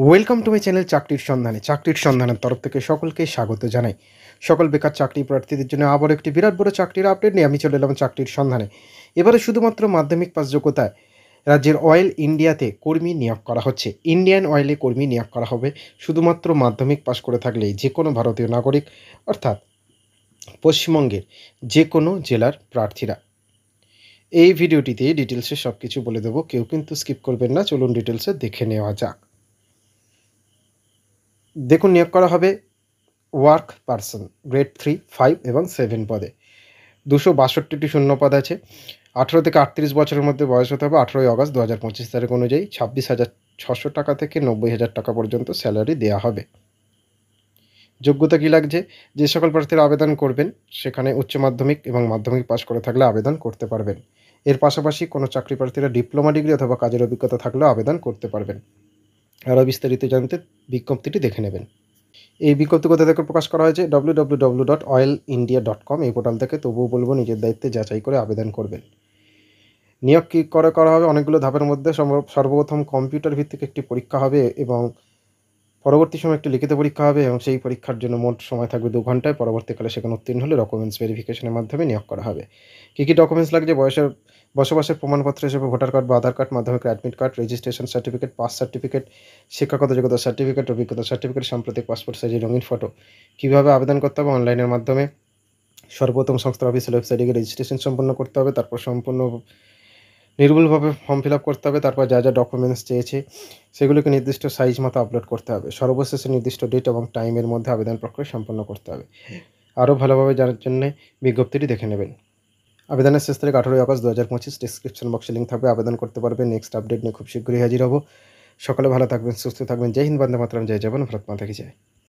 Welcome to my channel চাকরির সন্ধানের তরফ থেকে সকলকে স্বাগত জানাই। সকল বেকার চাকরি প্রার্থীদের জন্য আবার একটি বিরাট বড় চাকরির আপডেট নিয়ে আমি চলে এলাম চাকরির সন্ধানে। এবারে শুধুমাত্র মাধ্যমিক পাস যোগ্যতায় রাজ্যের অয়েল ইন্ডিয়াতে কর্মী নিয়োগ করা হচ্ছে। ইন্ডিয়ান অয়েলে কর্মী নিয়োগ করা হবে শুধুমাত্র মাধ্যমিক পাস করে থাকলেই, যে কোনো ভারতীয় নাগরিক অর্থাৎ পশ্চিমবঙ্গের যে কোনো জেলার প্রার্থীরা। এই ভিডিওটিতে ডিটেলসে সব কিছু বলে দেবো, কেউ কিন্তু স্কিপ করবেন না। চলুন ডিটেলসে দেখে নেওয়া যাক। দেখুন, নিয়োগ করা হবে ওয়ার্ক পারসন গ্রেড 3, 5 এবং 7 পদে। 262টি শূন্য পদ আছে। 18 থেকে 38 বছরের মধ্যে বয়স হতে হবে। 18ই আগস্ট 2025 তারিখ অনুযায়ী 26,600 টাকা থেকে 90,000 টাকা পর্যন্ত স্যালারি দেওয়া হবে। যোগ্যতা কী লাগছে? যে সকল প্রার্থীরা আবেদন করবেন সেখানে উচ্চ মাধ্যমিক এবং মাধ্যমিক পাস করে থাকলে আবেদন করতে পারবেন। এর পাশাপাশি কোনো চাকরি প্রার্থীরা ডিপ্লোমা ডিগ্রি অথবা কাজের অভিজ্ঞতা থাকলেও আবেদন করতে পারবেন। আরও বিস্তারিত জানতে বিজ্ঞপ্তিটি দেখে নেবেন। এই বিজ্ঞপ্তি কোথা থেকে প্রকাশ করা হয়েছে? www.oilindia.com এই পোর্টাল থেকে। তবুও বলবো নিজের দায়িত্বে যাচাই করে আবেদন করবেন। নিয়োগ কী করা হবে? অনেকগুলো ধাপের মধ্যে সর্বপ্রথম কম্পিউটার ভিত্তিক একটি পরীক্ষা হবে এবং পরবর্তী সময় একটি লিখিত পরীক্ষা হবে এবং সেই পরীক্ষার জন্য মোট সময় থাকবে 2 ঘন্টায়। পরবর্তীকালে সেখানে উত্তীর্ণ হলে ডকুমেন্টস ভেরিফিকেশনের মাধ্যমে নিয়োগ করা হবে। কী কী ডকুমেন্টস লাগছে? বসবাসের প্রমাণপত্র হিসেবে ভোটার কার্ড বা আধার কার্ড, মাধ্যমিক admit card, registration certificate, pass certificate, শিক্ষাগত যোগ্যতা সার্টিফিকেট, অভিজ্ঞতা সার্টিফিকেট, সাম্প্রতিক পাসপোর্ট সাইজের রঙিন ফটো। কীভাবে আবেদন করতে হবে? অনলাইনের মাধ্যমে সর্বপ্রথম সংস্থার অফিসিয়াল ওয়েবসাইটে গিয়ে রেজিস্ট্রেশন সম্পন্ন করতে হবে। তারপর সম্পূর্ণ নির্ভুলভাবে ফর্ম ফিল আপ করতে হবে। তারপর যা ডকুমেন্টস চেয়েছে সেগুলোকে নির্দিষ্ট সাইজ মতো আপলোড করতে হবে। সর্বশেষে নির্দিষ্ট ডেট এবং টাইমের মধ্যে আবেদন প্রক্রিয়া সম্পন্ন করতে হবে। আরও ভালোভাবে জানার জন্যে বিজ্ঞপ্তিটি দেখে নেবেন। আবেদনের শেষ তারিখ 18ই আগস্ট 2025। ডিসক্রিপশন বক্সে লিঙ্ক থাকবে, আবেদন করতে পারবেন। নেক্সট আপডেট নিয়ে খুব শীঘ্রই হাজির হব। সকলে ভালো থাকবেন, সুস্থ থাকবেন। জয় হিন্দ, বন্দে মাতরম, জয় জওয়ান, ভারত মাতা কি জয়।